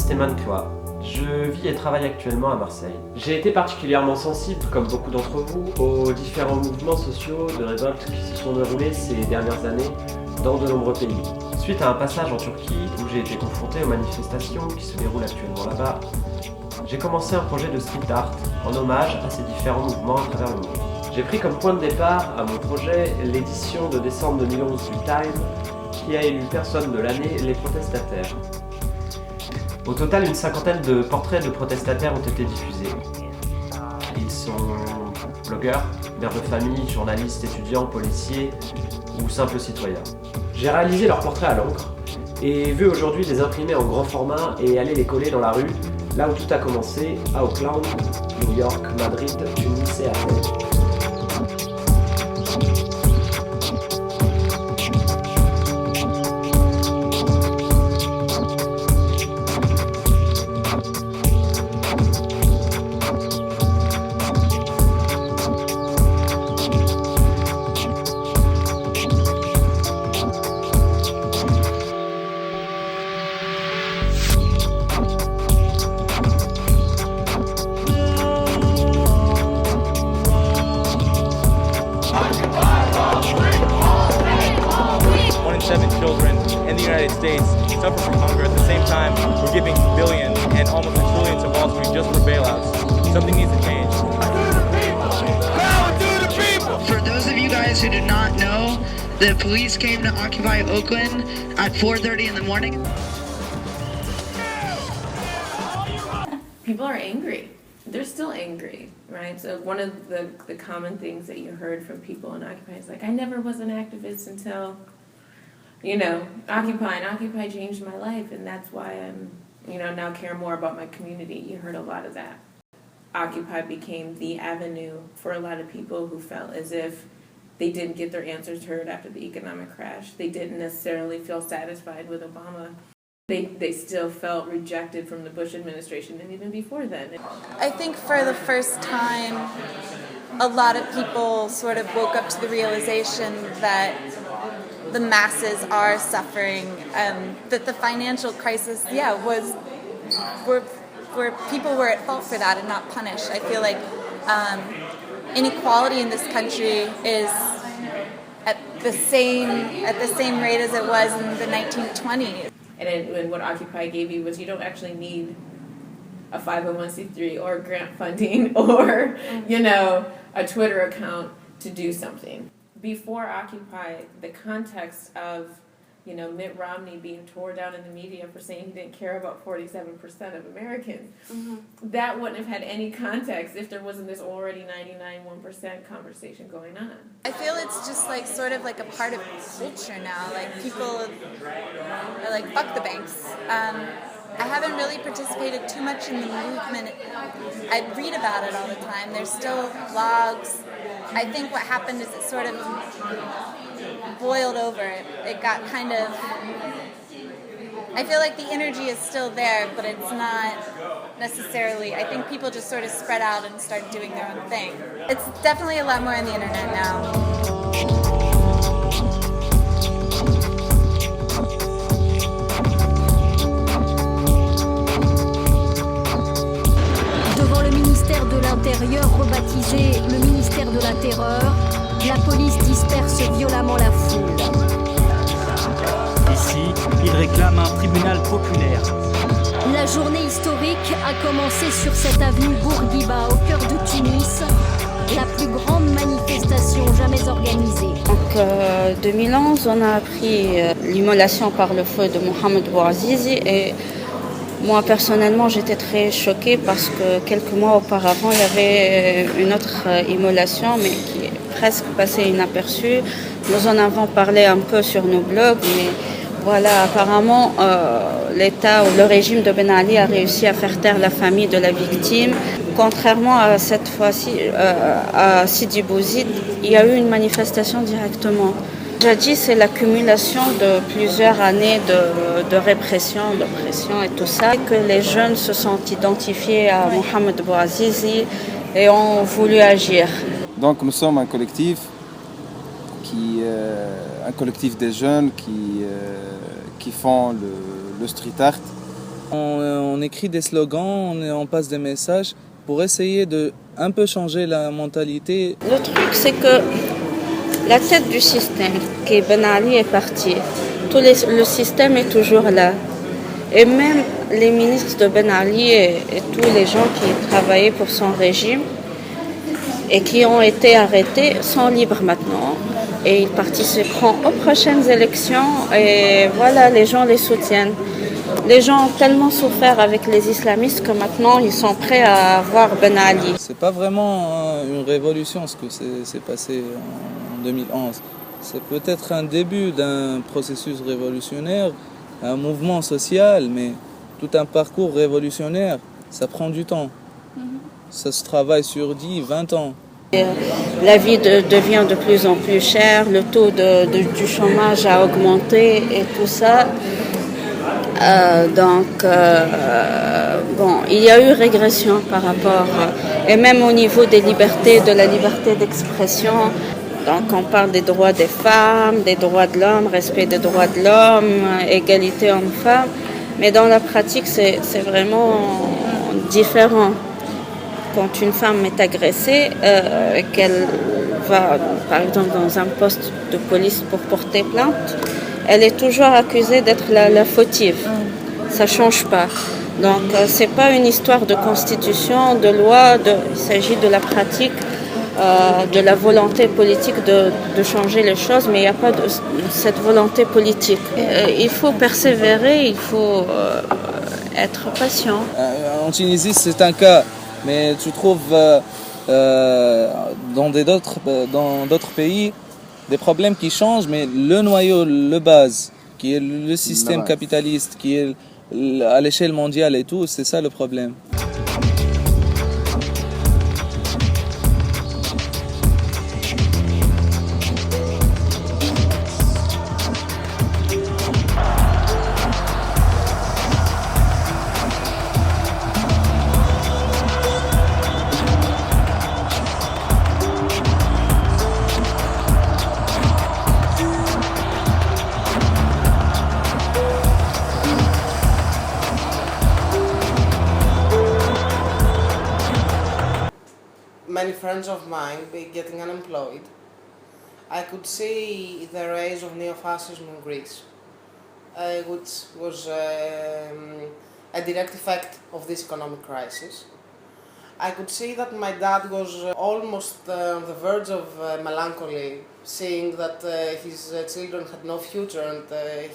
Steman Kloa. Je vis et travaille actuellement à Marseille. J'ai été particulièrement sensible, comme beaucoup d'entre vous, aux différents mouvements sociaux de révolte qui se sont déroulés ces dernières années dans de nombreux pays. Suite à un passage en Turquie où j'ai été confronté aux manifestations qui se déroulent actuellement là-bas, j'ai commencé un projet de street art en hommage à ces différents mouvements à travers le monde. J'ai pris comme point de départ à mon projet l'édition de décembre 2011 du Time qui a élu personne de l'année les protestataires. Au total, une cinquantaine de portraits de protestataires ont été diffusés. Ils sont blogueurs, mères de famille, journalistes, étudiants, policiers ou simples citoyens. J'ai réalisé leurs portraits à l'encre et vu aujourd'hui les imprimer en grand format et aller les coller dans la rue, là où tout a commencé, à Auckland, New York, Madrid, Tunis et Athènes. Children in the United States suffer from hunger. At the same time, we're giving billions and almost a trillion to Wall Street just for bailouts. Something needs to change. For those of you guys who do not know, the police came to occupy Oakland at 4:30 in the morning. People are angry. They're still angry, right? So one of the common things that you heard from people in Occupy is like, I never was an activist until, Occupy changed my life, and that's why I'm, now care more about my community. You heard a lot of that. Occupy became the avenue for a lot of people who felt as if they didn't get their answers heard after the economic crash. They didn't necessarily feel satisfied with Obama. They still felt rejected from the Bush administration, and even before then. I think for the first time, a lot of people sort of woke up to the realization that the masses are suffering, that the financial crisis, where people were at fault for that and not punished. I feel like inequality in this country is at the same rate as it was in the 1920s. And what Occupy gave you was you don't actually need a 501c3 or grant funding or, a Twitter account to do something. Before Occupy, the context of, Mitt Romney being torn down in the media for saying he didn't care about 47% of Americans, that wouldn't have had any context if there wasn't this already 99.1% conversation going on. I feel it's just sort of a part of culture now. People are like, fuck the banks. I haven't really participated too much in the movement. I read about it all the time. There's still blogs. I think what happened is it sort of boiled over. It got kind of... I feel like the energy is still there, but it's not necessarily... I think people just sort of spread out and start doing their own thing. It's definitely a lot more on the internet now. De l'Intérieur, rebaptisé le ministère de la Terreur, la police disperse violemment la foule. Ici, il réclame un tribunal populaire. La journée historique a commencé sur cette avenue Bourguiba, au cœur de Tunis, la plus grande manifestation jamais organisée. Donc, 2011, on a appris l'immolation par le feu de Mohamed Bouazizi et moi, personnellement, j'étais très choquée parce que quelques mois auparavant, il y avait une autre immolation, mais qui est presque passée inaperçue. Nous en avons parlé un peu sur nos blogs, mais voilà, apparemment, l'État ou le régime de Ben Ali a réussi à faire taire la famille de la victime. Contrairement à cette fois-ci, à Sidi Bouzid, il y a eu une manifestation directement. Jadis, c'est l'accumulation de plusieurs années de répression, d'oppression et tout ça, que les jeunes se sont identifiés à Mohamed Bouazizi et ont voulu agir. Donc nous sommes un collectif des jeunes qui font le street art On écrit des slogans, on passe des messages pour essayer de un peu changer la mentalité. Le truc, c'est que la tête du système, qui est Ben Ali, est partie. Le système est toujours là. Et même les ministres de Ben Ali et tous les gens qui travaillaient pour son régime et qui ont été arrêtés sont libres maintenant. Et ils participeront aux prochaines élections et voilà, les gens les soutiennent. Les gens ont tellement souffert avec les islamistes que maintenant ils sont prêts à voir Ben Ali. C'est pas vraiment une révolution ce que s'est passé en 2011. C'est peut-être un début d'un processus révolutionnaire, un mouvement social, mais tout un parcours révolutionnaire, ça prend du temps. Ça se travaille sur 10, 20 ans. La vie devient de plus en plus chère, le taux du chômage a augmenté et tout ça. Il y a eu régression par rapport, et même au niveau des libertés, de la liberté d'expression. Donc on parle des droits des femmes, des droits de l'homme, respect des droits de l'homme, égalité homme-femme. Mais dans la pratique, c'est vraiment différent. Quand une femme est agressée, qu'elle va, par exemple, dans un poste de police pour porter plainte, elle est toujours accusée d'être la fautive. Ça ne change pas. Donc, ce n'est pas une histoire de constitution, de loi, il s'agit de la pratique, de la volonté politique de changer les choses, mais il n'y a pas cette volonté politique. Il faut persévérer, il faut être patient. En Tunisie, c'est un cas. Mais tu trouves dans d'autres pays des problèmes qui changent, mais le noyau, le base, qui est le système capitaliste, qui est à l'échelle mondiale et tout, c'est ça le problème. Many friends of mine be getting unemployed. I could see the rise of neo-fascism in Greece, which was a direct effect of this economic crisis. I could see that my dad was almost on the verge of melancholy, seeing that his children had no future, and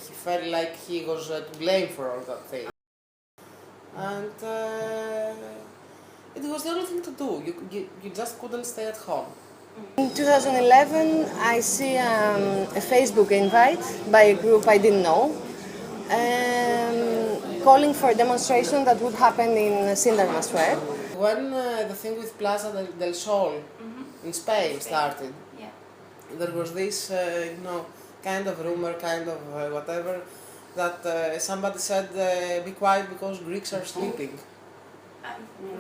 he felt like he was to blame for all that thing. And it was the only thing to do. You just couldn't stay at home. In 2011, I see a Facebook invite by a group I didn't know, calling for a demonstration that would happen in Sindarma Square. When the thing with Plaza del Sol in Spain started, there was this, kind of rumor, whatever, that somebody said, be quiet because Greeks are sleeping.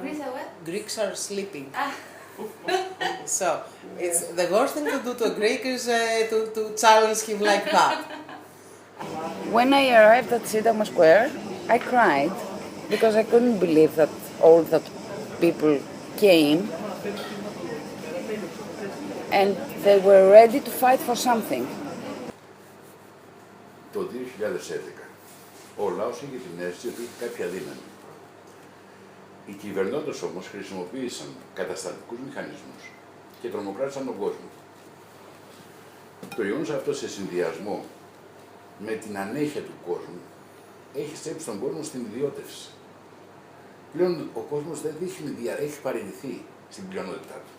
Greeks are what? Greeks are sleeping. So, it's the worst thing to do to a Greek is to challenge him like that. When I arrived at Syntagma Square, I cried because I couldn't believe that all that people came and they were ready to fight for something. Το 2011 ο λαός είχε την αίσθηση ότι είχε κάποια δύναμη. Οι κυβερνώντες όμως χρησιμοποίησαν κατασταλτικούς μηχανισμούς και τρομοκράτησαν τον κόσμο. Το γεγονός αυτό σε συνδυασμό με την ανέχεια του κόσμου έχει στρέψει τον κόσμο στην ιδιώτευση. Πλέον ο κόσμος δεν έχει παραιτηθεί στην πλειονότητά του.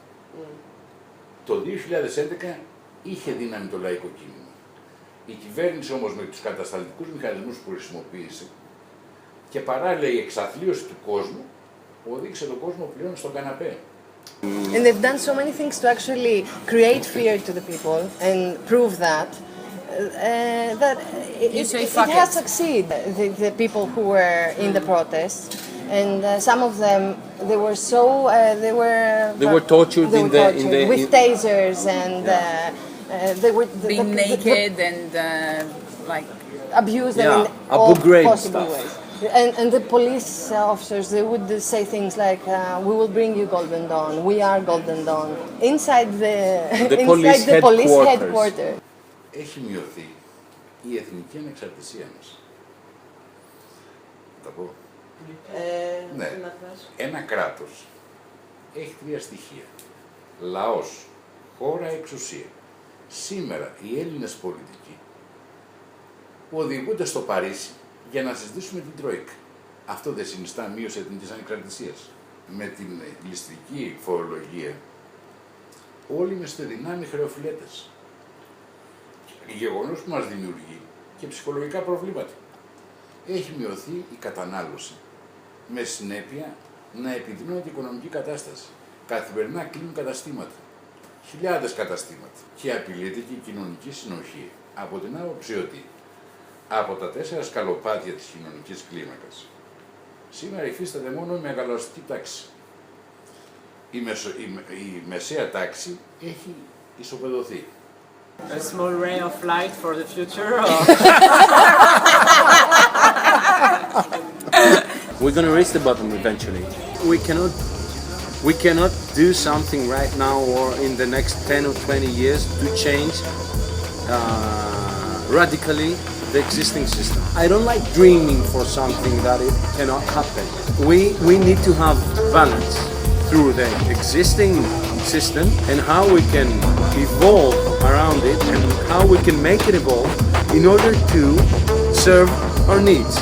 Το 2011 είχε δύναμη το λαϊκό κίνημα. Η κυβέρνηση όμως με τους κατασταλτικούς μηχανισμούς που χρησιμοποίησε και παράλληλα η εξαθλίωση του κόσμου οδήγησε τον κόσμο πλέον στον καναπέ. And they've done so many things to actually create fear to the people and prove that it has succeeded. The people who were in the protests, and some of them, they were tortured with tasers, and they were being naked and like abused them in all possible ways. And the police officers, they would say things like, we will bring you Golden Dawn, we are Golden Dawn, inside the police headquarters. Έχει μειωθεί η εθνική ανεξαρτησία μας. Θα πω. Ναι. Ένα κράτος έχει τρία στοιχεία. Λαός, χώρα, εξουσία. Σήμερα οι Έλληνες πολιτικοί που οδηγούνται στο Παρίσι για να συζητήσουμε την Τρόικα. Αυτό δεν συνιστά μείωση εθνικής ανεξαρτησίας. Με την ληστρική φορολογία όλοι είμαστε δυνάμοι χρεοφιλέτες. Γεγονός που μας δημιουργεί και ψυχολογικά προβλήματα. Έχει μειωθεί η κατανάλωση με συνέπεια να επιδεινώνεται η οικονομική κατάσταση. Καθημερινά κλείνουν καταστήματα. Χιλιάδες καταστήματα. Και απειλείται και η κοινωνική συνοχή. Από την άποψη ότι από τα 4 σκαλοπάτια της κοινωνικής κλίμακας σήμερα υφίσταται μόνο η μεγαλοαστική τάξη. Η μεσαία τάξη έχει ισοπεδωθεί. A small ray of light for the future? We're going to reach the bottom eventually. We cannot do something right now or in the next 10 or 20 years to change radically the existing system. I don't like dreaming for something that it cannot happen. We need to have balance through the existing system and how we can evolve around it and how we can make it evolve in order to serve our needs.